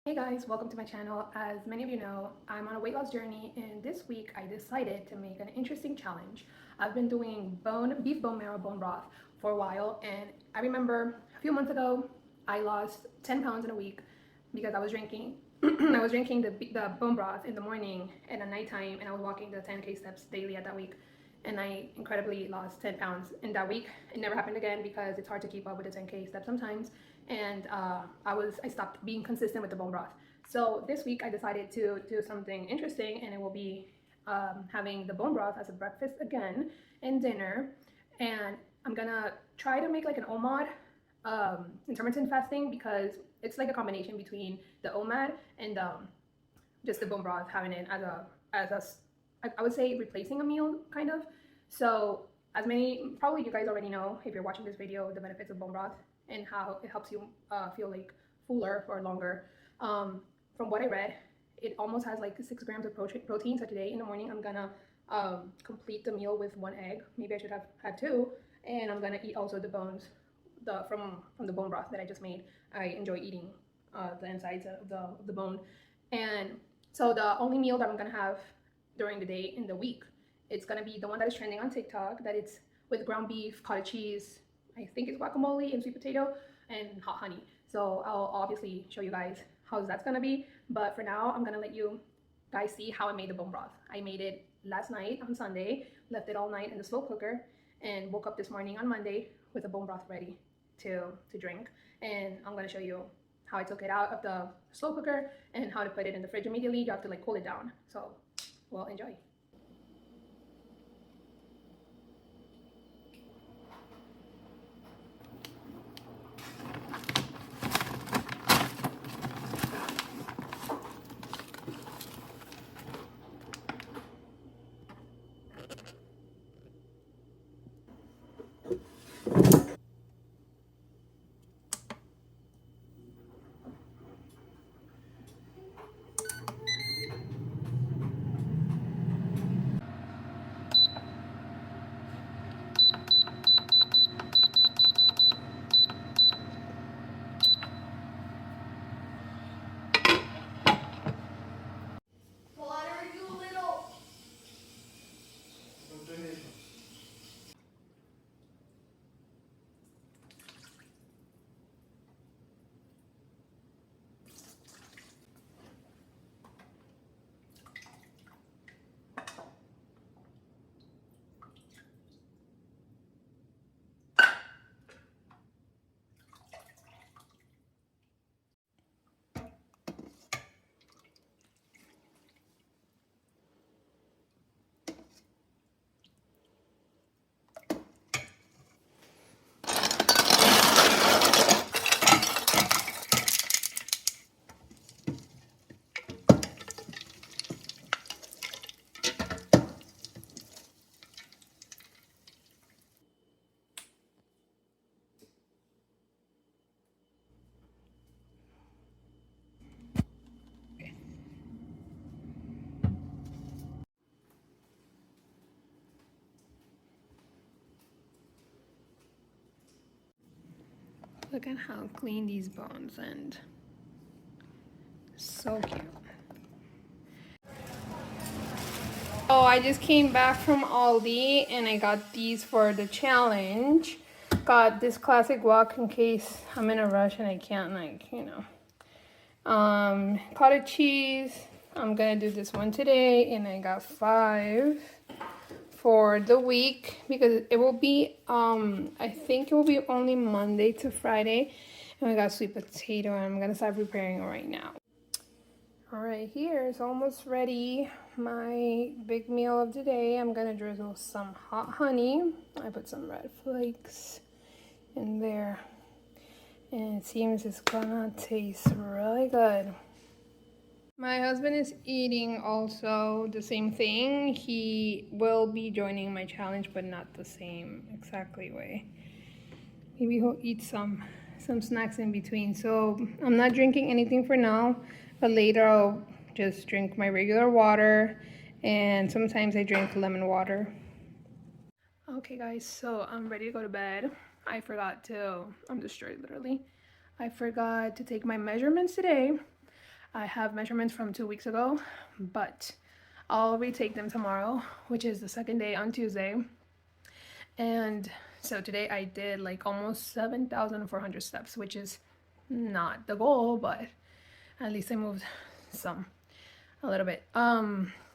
Hey guys, welcome to my channel. As many of you know, I'm on a weight loss journey, and this week I decided to make an interesting challenge. I've been doing beef bone marrow bone broth for a while, and I remember a few months ago I lost 10 pounds in a week because I was drinking I was drinking the bone broth in the morning and at nighttime, and I was walking the 10K steps daily at that week, and I incredibly lost 10 pounds in that week. It never happened again because it's hard to keep up with the 10K steps sometimes, and I stopped being consistent with the bone broth. So this week I decided to do something interesting, and it will be having the bone broth as a breakfast again and dinner, and I'm gonna try to make like an Omad intermittent fasting, because it's like a combination between the Omad and just the bone broth, having it as a I would say replacing a meal kind of. So as many probably you guys already know, if you're watching this video, the benefits of bone broth and how it helps you feel like fuller for longer. From what I read, it almost has like 6 grams of protein. So today in the morning I'm gonna complete the meal with 1 egg. Maybe I should have had 2, and I'm gonna eat also the bones from the bone broth that I just made. I enjoy eating the insides of the bone. And so the only meal that I'm gonna have during the day in the week, it's gonna be the one that is trending on TikTok, that it's with ground beef, cottage cheese, I think it's guacamole and sweet potato and hot honey. So I'll obviously show you guys how that's gonna be, but for now I'm gonna let you guys see how I made the bone broth. I made it last night on Sunday, left it all night in the slow cooker, and woke up this morning on Monday with the bone broth ready to drink. And I'm gonna show you how I took it out of the slow cooker and how to put it in the fridge immediately. You have to like cool it down. So well, enjoy. Look at how clean these bones, and so cute. Oh, I just came back from Aldi and I got these for the challenge. Got this classic guac in case I'm in a rush and I can't, like, you know. Cottage cheese. I'm gonna do this one today, and I got 5 for the week because it will be I think it will be only Monday to Friday. And we got sweet potato, and I'm gonna start preparing it right now. All right, here is almost ready. My big meal of the day. I'm gonna drizzle some hot honey. I put some red flakes in there, and it seems it's gonna taste really good. My husband is eating also the same thing. He will be joining my challenge, but not the same exactly way. Maybe he'll eat some snacks in between. So I'm not drinking anything for now, but later I'll just drink my regular water, and sometimes I drink lemon water. Okay guys, so I'm ready to go to bed. I'm destroyed literally. I forgot to take my measurements today. I have measurements from 2 weeks ago, but I'll retake them tomorrow, which is the second day on Tuesday. And so today I did like almost 7,400 steps, which is not the goal, but at least I moved a little bit.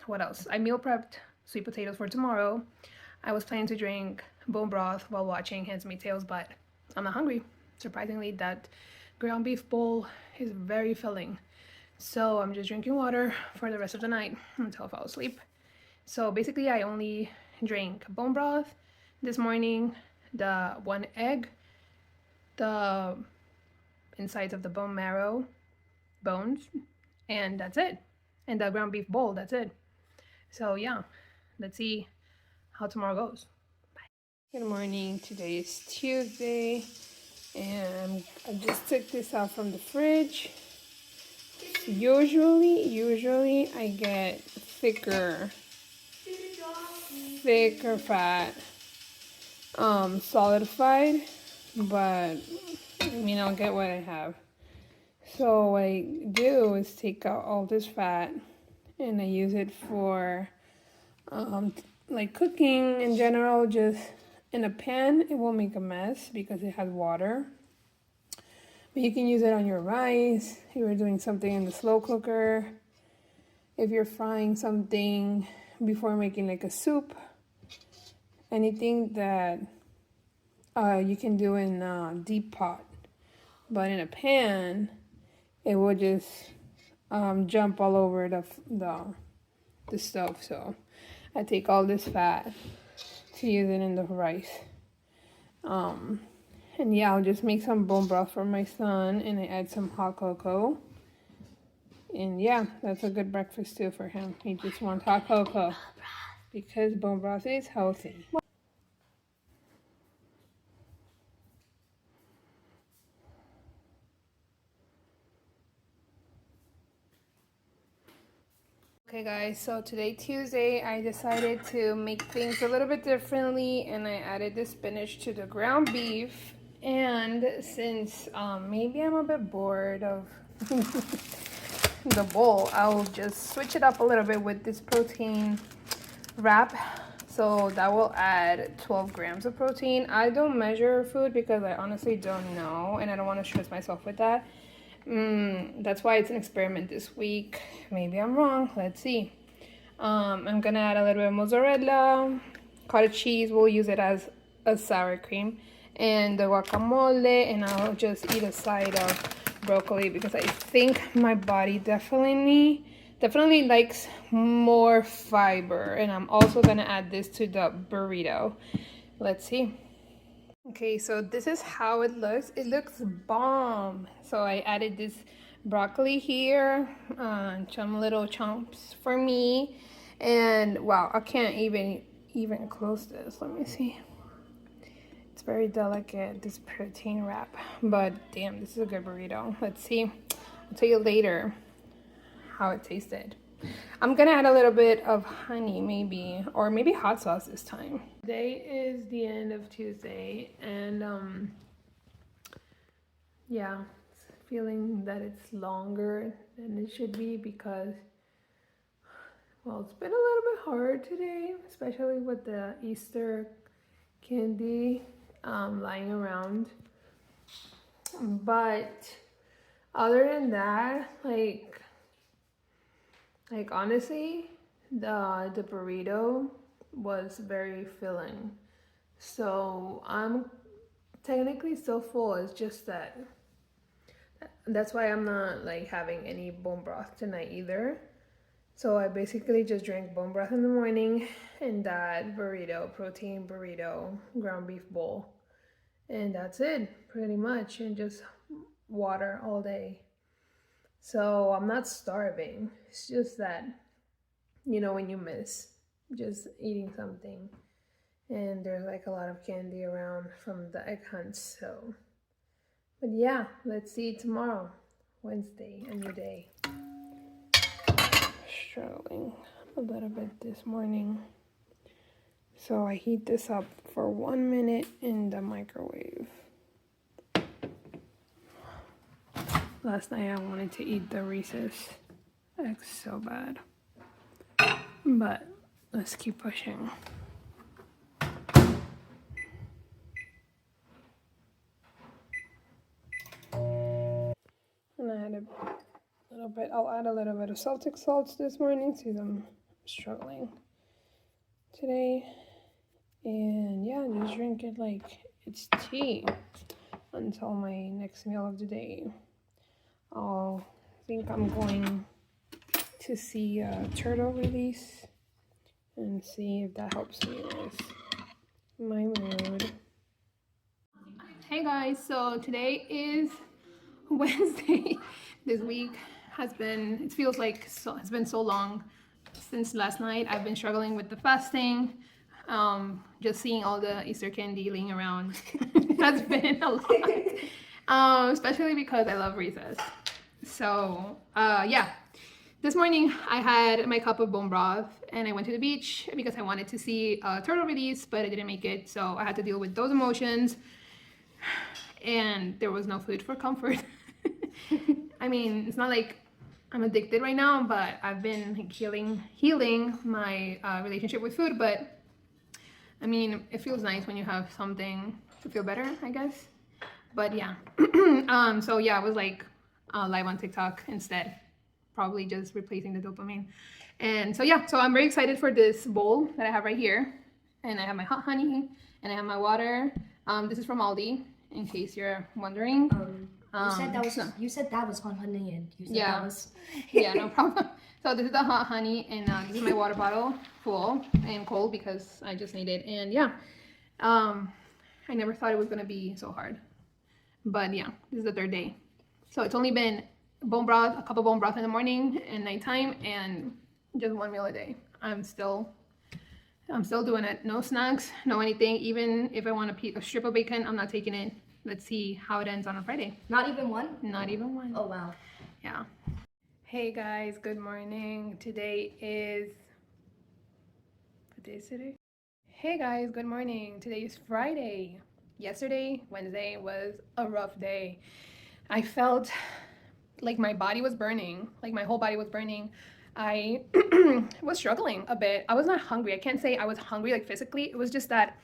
What else? I meal prepped sweet potatoes for tomorrow. I was planning to drink bone broth while watching Handmaid's Tales, but I'm not hungry. Surprisingly, that ground beef bowl is very filling. So I'm just drinking water for the rest of the night until I fall asleep. So basically I only drank bone broth this morning, the 1 egg, the insides of the bone marrow, bones, and that's it. And the ground beef bowl, that's it. So yeah, let's see how tomorrow goes. Bye. Good morning. Today is Tuesday, and I just took this out from the fridge. Usually I get thicker fat, solidified, but I mean, I'll get what I have. So what I do is take out all this fat and I use it for like cooking in general. Just in a pan, it won't make a mess because it has water. But you can use it on your rice if you're doing something in the slow cooker, if you're frying something before making like a soup, anything that you can do in a deep pot. But in a pan, it will just jump all over the stove. So I take all this fat to use it in the rice. And yeah, I'll just make some bone broth for my son, and I add some hot cocoa. And yeah, that's a good breakfast too for him. He just wants hot cocoa because bone broth is healthy. Okay guys, so today Tuesday, I decided to make things a little bit differently, and I added the spinach to the ground beef. And since maybe I'm a bit bored of the bowl, I'll just switch it up a little bit with this protein wrap. So that will add 12 grams of protein. I don't measure food because I honestly don't know, and I don't want to stress myself with that. That's why it's an experiment this week. Maybe I'm wrong. Let's see. I'm gonna add a little bit of mozzarella, cottage cheese. We'll use it as a sour cream, and the guacamole, and I'll just eat a side of broccoli because I think my body definitely likes more fiber. And I'm also gonna add this to the burrito. Let's see. Okay, so this is how it looks. It looks bomb. So I added this broccoli here, some little chunks for me, and wow, I can't even close this. Let me see. It's very delicate, this protein wrap, but damn, this is a good burrito. Let's see. I'll tell you later how it tasted. I'm gonna add a little bit of honey, maybe, or maybe hot sauce this time. Today is the end of Tuesday, and yeah, feeling that it's longer than it should be because, well, it's been a little bit hard today, especially with the Easter candy lying around. But other than that, like honestly, the burrito was very filling. So I'm technically still full. It's just that's why I'm not like having any bone broth tonight either. So I basically just drank bone broth in the morning and that burrito, protein burrito, ground beef bowl. And that's it, pretty much. And just water all day. So I'm not starving. It's just that, you know, when you miss just eating something and there's like a lot of candy around from the egg hunts. So, but yeah, let's see tomorrow, Wednesday, a new day. Struggling a little bit this morning. So I heat this up for 1 minute in the microwave. Last night I wanted to eat the Reese's eggs so bad. But let's keep pushing. And I had a little bit, I'll add a little bit of Celtic salts this morning since I'm struggling today. And yeah, just drink it like it's tea until my next meal of the day. I think I'm going to see a turtle release and see if that helps me with my mood. Hey guys, so today is Wednesday. This week has been, it feels like it's been so long since last night. I've been struggling with the fasting. Just seeing all the Easter candy laying around has been a lot, especially because I love Reese's. So yeah, this morning I had my cup of bone broth and I went to the beach because I wanted to see a turtle release, but I didn't make it, so I had to deal with those emotions, and there was no food for comfort. I mean, it's not like I'm addicted right now, but I've been like healing my relationship with food. But I mean, it feels nice when you have something to feel better, I guess. But yeah, so yeah, I was like live on TikTok instead, probably just replacing the dopamine. And so yeah, so I'm very excited for this bowl that I have right here, and I have my hot honey and I have my water. This is from Aldi, in case you're wondering. You said that was hot honey, and you said yeah, that was yeah, no problem. So this is the hot honey, and this is my water bottle full and cold because I just need it. And yeah, I never thought it was gonna be so hard, but yeah, this is the third day. So it's only been bone broth, a cup of bone broth in the morning and nighttime, and just one meal a day. I'm still doing it. No snacks, no anything. Even if I want a strip of bacon, I'm not taking it. Let's see how it ends on a Friday. not even one? Not even one. Oh, wow. Yeah. Hey guys, good morning. Today is, what day is today? Hey guys, good morning. Today is Friday. Yesterday, Wednesday, was a rough day. I felt like my body was burning, like my whole body was burning. I was struggling a bit. I was not hungry. I can't say I was hungry like physically. It was just that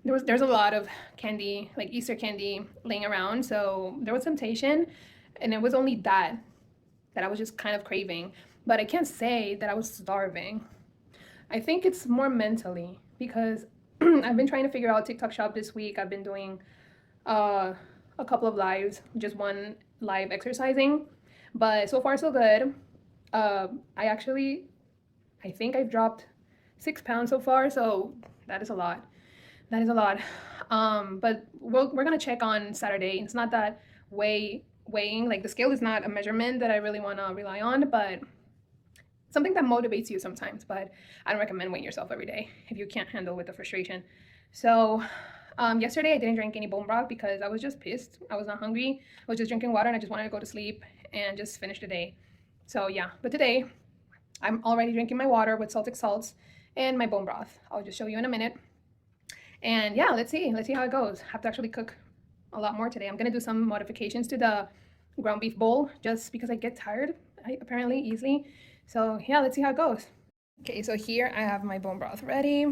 there's a lot of candy, like Easter candy, laying around. So there was temptation, and it was only that I was just kind of craving. But I can't say that I was starving. I think it's more mentally because I've been trying to figure out TikTok shop this week. I've been doing a couple of lives, just one live exercising, but so far so good. I think I've dropped 6 pounds so far, so that is a lot. That is a lot. But we're gonna check on Saturday. It's not that weighing, like the scale is not a measurement that I really want to rely on, but something that motivates you sometimes. But I don't recommend weighing yourself every day if you can't handle with the frustration. So yesterday I didn't drink any bone broth because I was just pissed. I was not hungry. I was just drinking water and I just wanted to go to sleep and just finish the day. So yeah, but today I'm already drinking my water with Celtic salts and my bone broth. I'll just show you in a minute. And yeah, let's see how it goes. I have to actually cook a lot more today. I'm gonna do some modifications to the ground beef bowl just because I get tired apparently easily. So yeah, let's see how it goes. Okay, so here I have my bone broth ready.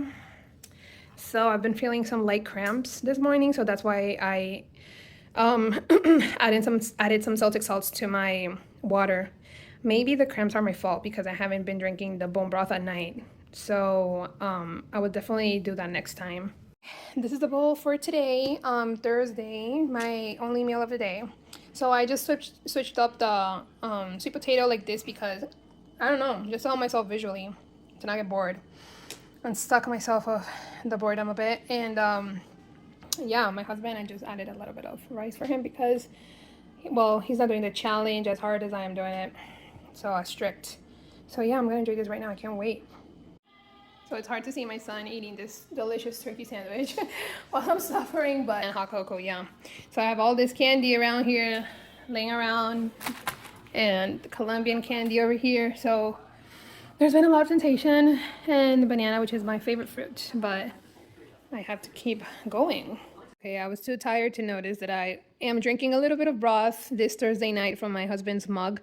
So I've been feeling some light cramps this morning, so that's why I added some Celtic salts to my water. Maybe the cramps are my fault because I haven't been drinking the bone broth at night. So I would definitely do that next time. This is the bowl for today, Thursday, my only meal of the day. So I just switched up the sweet potato like this because, I don't know, just to help myself visually, to not get bored. Unstuck myself of the boredom a bit. And yeah, my husband, I just added a little bit of rice for him because, well, he's not doing the challenge as hard as I am doing it. So strict. So yeah, I'm gonna enjoy this right now. I can't wait. So it's hard to see my son eating this delicious turkey sandwich while I'm suffering, but and hot cocoa, yeah. So I have all this candy around here, laying around, and Colombian candy over here. So there's been a lot of temptation, and banana, which is my favorite fruit, but I have to keep going. Okay, I was too tired to notice that I am drinking a little bit of broth this Thursday night from my husband's mug.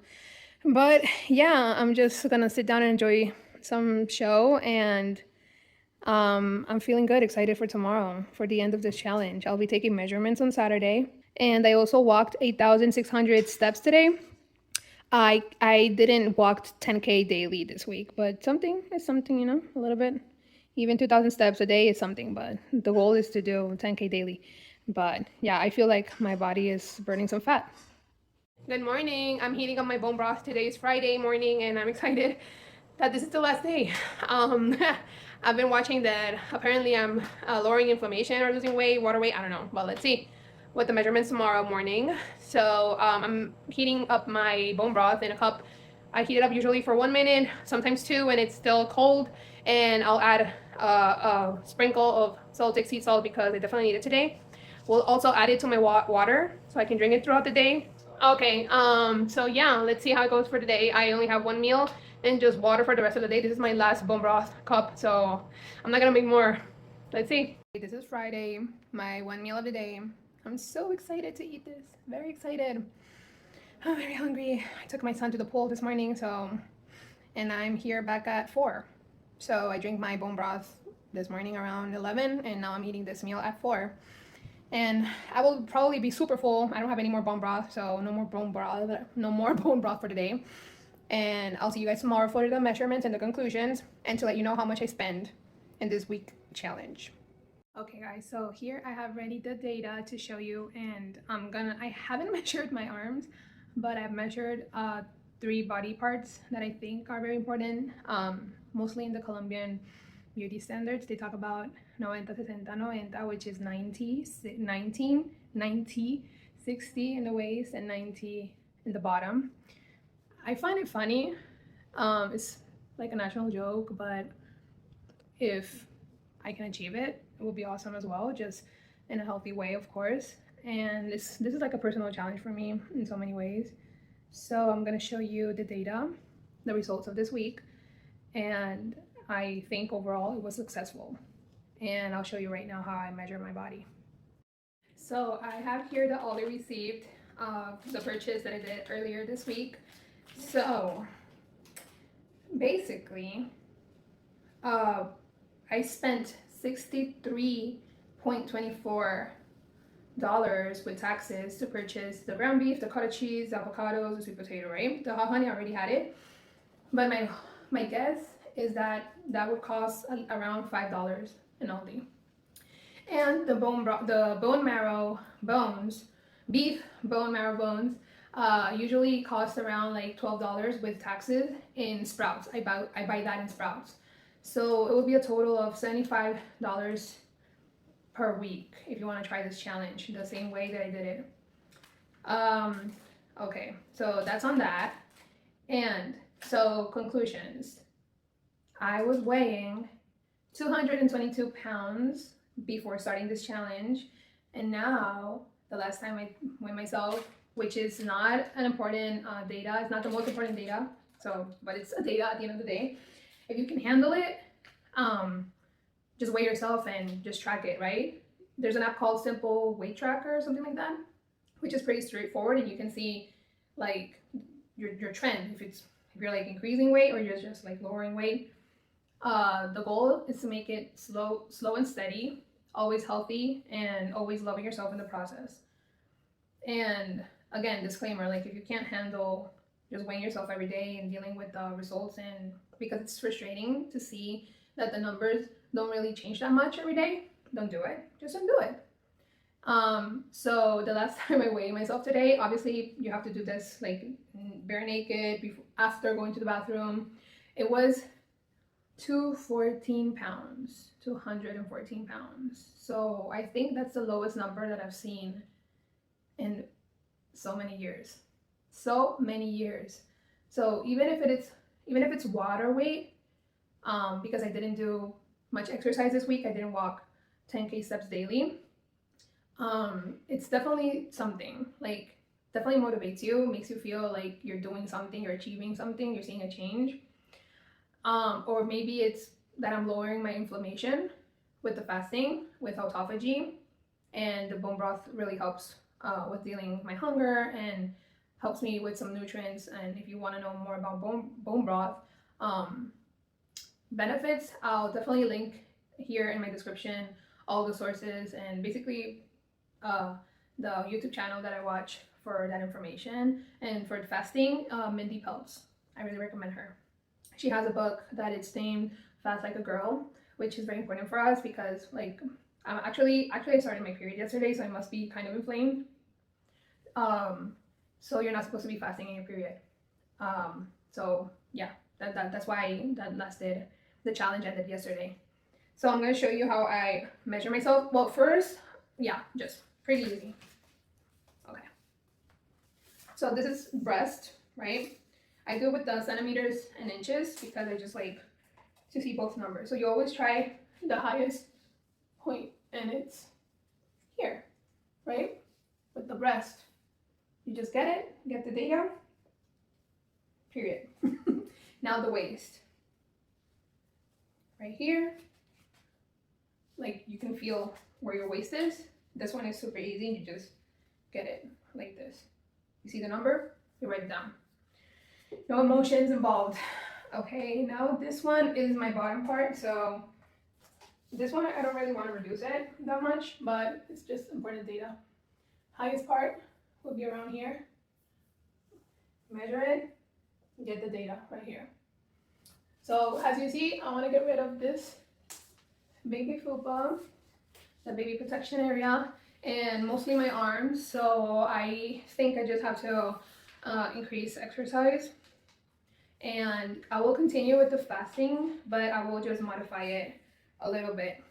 But yeah, I'm just gonna sit down and enjoy some show, and I'm feeling good, excited for tomorrow, for the end of this challenge. I'll be taking measurements on Saturday, and I also walked 8,600 steps today. I didn't walk 10K daily this week, but something is something, you know, a little bit. Even 2,000 steps a day is something, but the goal is to do 10K daily. But yeah, I feel like my body is burning some fat. Good morning. I'm heating up my bone broth. Today is Friday morning, and I'm excited that this is the last day. I've been watching that. Apparently, I'm lowering inflammation or losing weight, water weight. I don't know. Well, let's see what the measurements tomorrow morning. So I'm heating up my bone broth in a cup. I heat it up usually for 1 minute, sometimes 2, and it's still cold. And I'll add a sprinkle of Celtic sea salt because I definitely need it today. We'll also add it to my water so I can drink it throughout the day. Okay, so yeah, let's see how it goes for today. I only have 1 meal and just water for the rest of the day. This is my last bone broth cup, so I'm not gonna make more. Let's see. This is Friday, my 1 meal of the day. I'm so excited to eat this. Very excited. I'm very hungry. I took my son to the pool this morning, and I'm here back at 4. So I drank my bone broth this morning around 11, and now I'm eating this meal at 4. And I will probably be super full. I don't have any more bone broth, so no more bone broth for today. And I'll see you guys tomorrow for the measurements and the conclusions, and to let you know how much I spend in this week challenge. Okay guys, so here I have ready the data to show you, and I haven't measured my arms, but I've measured 3 body parts that I think are very important, mostly in the Colombian beauty standards. They talk about 90, 60, 90, which is 90, 60 in the waist and 90 in the bottom. I find it funny. It's like a national joke, but if I can achieve it, it will be awesome as well, just in a healthy way, of course. And this is like a personal challenge for me in so many ways. So I'm gonna show you the data, the results of this week, and I think overall it was successful. And I'll show you right now how I measure my body. So I have here the order received of the purchase that I did earlier this week. So basically, I spent $63.24 with taxes to purchase the ground beef, the cottage cheese, the avocados, the sweet potato, right? The hot honey, I already had it. But my guess is that would cost around $5 in Aldi. And the bone marrow bones, beef bone marrow bones, usually cost around like $12 with taxes in Sprouts. I buy that in Sprouts. So it would be a total of $75 per week if you want to try this challenge the same way that I did it. Okay, so that's on that. And so conclusions. I was weighing 222 pounds before starting this challenge, and now the last time I weighed myself, which is not an important data, it's not the most important data, but it's a data at the end of the day. If you can handle it, just weigh yourself and just track it, right? There's an app called Simple Weight Tracker or something like that, which is pretty straightforward, and you can see like your trend, if you're like increasing weight or you're just like lowering weight. The goal is to make it slow and steady, always healthy, and always loving yourself in the process. And again, disclaimer, like if you can't handle just weighing yourself every day and dealing with the results, and because it's frustrating to see that the numbers don't really change that much every day, don't do it. Just don't do it. So the last time I weighed myself today, obviously you have to do this like bare naked after going to the bathroom. It was 214 pounds. So I think that's the lowest number that I've seen in so many years. So even if it's water weight, because I didn't do much exercise this week, I didn't walk 10K steps daily. It's definitely something, like definitely motivates you, makes you feel like you're doing something, you're achieving something, you're seeing a change. Or maybe it's that I'm lowering my inflammation with the fasting, with autophagy, and the bone broth really helps with dealing with my hunger and helps me with some nutrients. And if you want to know more about bone broth benefits, I'll definitely link here in my description all the sources and basically the YouTube channel that I watch for that information. And for fasting, Mindy Pelz, I really recommend her. She has a book that it's named Fast Like a Girl, which is very important for us because like I started my period yesterday, so I must be kind of inflamed. So you're not supposed to be fasting in your period. So yeah, that's why that lasted. The challenge ended yesterday. So I'm gonna show you how I measure myself. Well, first, yeah, just pretty easy. Okay. So this is breast, right? I do it with the centimeters and inches because I just like to see both numbers. So you always try the highest point, and it's here, right? With the breast. You just get it, get the data, period. Now the waist. Right here. Like you can feel where your waist is. This one is super easy. You just get it like this. You see the number? You write it down. No emotions involved. Okay, now this one is my bottom part. So this one, I don't really want to reduce it that much, but it's just important data. Highest part will be around here. Measure it, get the data right here. So as you see, I want to get rid of this baby fupa, the baby protection area, and mostly my arms. So I think I just have to increase exercise. And I will continue with the fasting, but I will just modify it a little bit.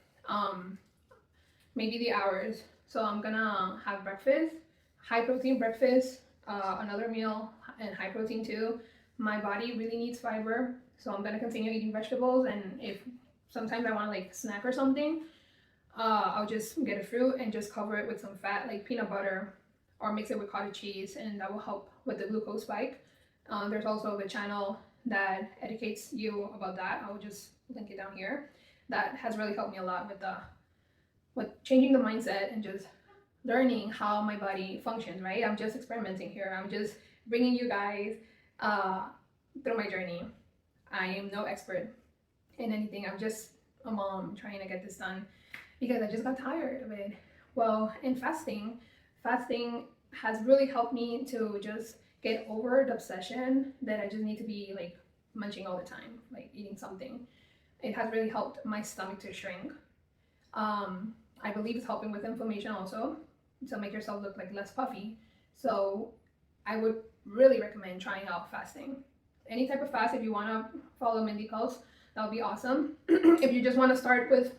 Maybe the hours. So I'm gonna have breakfast, high protein breakfast, another meal, and high protein too. My body really needs fiber, so I'm gonna continue eating vegetables. And if sometimes I want to like snack or something, I'll just get a fruit and just cover it with some fat, like peanut butter, or mix it with cottage cheese, and that will help with the glucose spike. There's also the channel that educates you about that. I will just link it down here. That has really helped me a lot with changing the mindset and just learning how my body functions, right? I'm just experimenting here. I'm just bringing you guys through my journey. I am no expert in anything. I'm just a mom trying to get this done because I just got tired of it. Well, in fasting has really helped me to just get over the obsession that I just need to be like munching all the time, like eating something. It has really helped my stomach to shrink. I believe it's helping with inflammation also, to make yourself look like less puffy. So I would really recommend trying out fasting. Any type of fast, if you want to follow Mindy Pelz, that would be awesome. If you just want to start with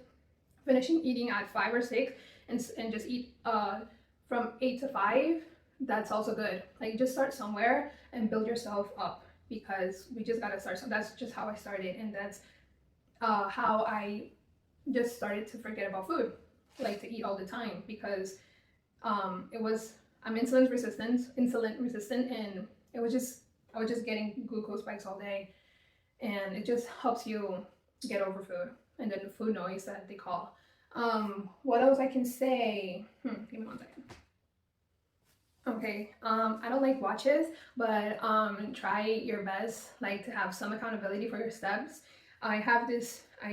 finishing eating at 5 or 6 and just eat from 8 to 5, that's also good. Like just start somewhere and build yourself up, because we just gotta start. So that's just how I started, and that's how I just started to forget about food, like to eat all the time, because I'm insulin resistant, and I was just getting glucose spikes all day, and it just helps you get over food and then the food noise that they call. What else I can say? Give me one second. Okay, I don't like watches, but try your best, like to have some accountability for your steps. I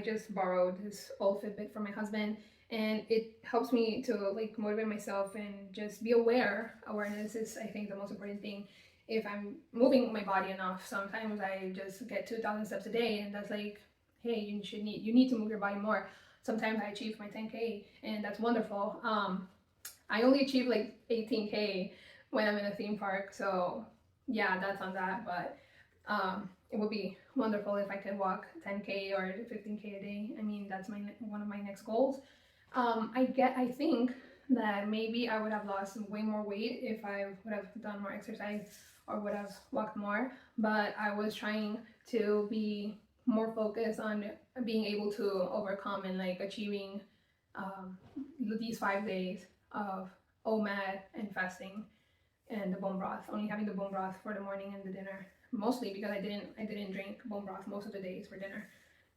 just borrowed this old Fitbit from my husband, and it helps me to like motivate myself and just be aware. Awareness is, I think, the most important thing. If I'm moving my body enough, sometimes I just get 2,000 steps a day, and that's like, hey, you need to move your body more. Sometimes I achieve my 10K, and that's wonderful. I only achieve like 18K when I'm in a theme park, so yeah, that's on that. But it would be wonderful if I could walk 10K or 15K a day. I mean, that's one of my next goals. I think that maybe I would have lost way more weight if I would have done more exercise or would have walked more, but I was trying to be more focused on being able to overcome and like achieving these 5 days of Omad and fasting and the bone broth, only having the bone broth for the morning and the dinner, mostly because I didn't drink bone broth most of the days for dinner.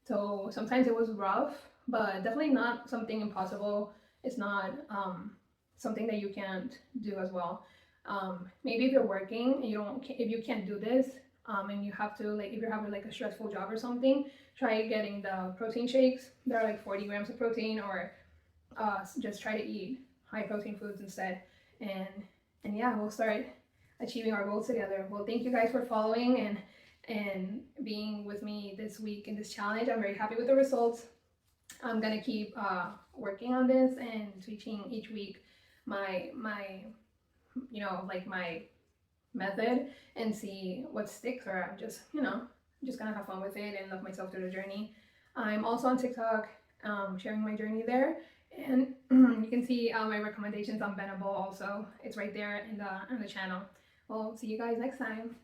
So sometimes it was rough, but definitely not something impossible. It's not something that you can't do as well. Maybe if you're working and if you can't do this, and you have to, like, if you're having like a stressful job or something, try getting the protein shakes. They're like 40 grams of protein, or just try to eat high protein foods instead. And yeah, we'll start achieving our goals together. Well, thank you guys for following and being with me this week in this challenge. I'm very happy with the results. I'm gonna keep working on this and tweaking each week my like my method, and see what sticks, or I'm just just gonna have fun with it and love myself through the journey. I'm also on TikTok, sharing my journey there, and you can see my recommendations on Benable also. It's right there in the channel. Well, see you guys next time.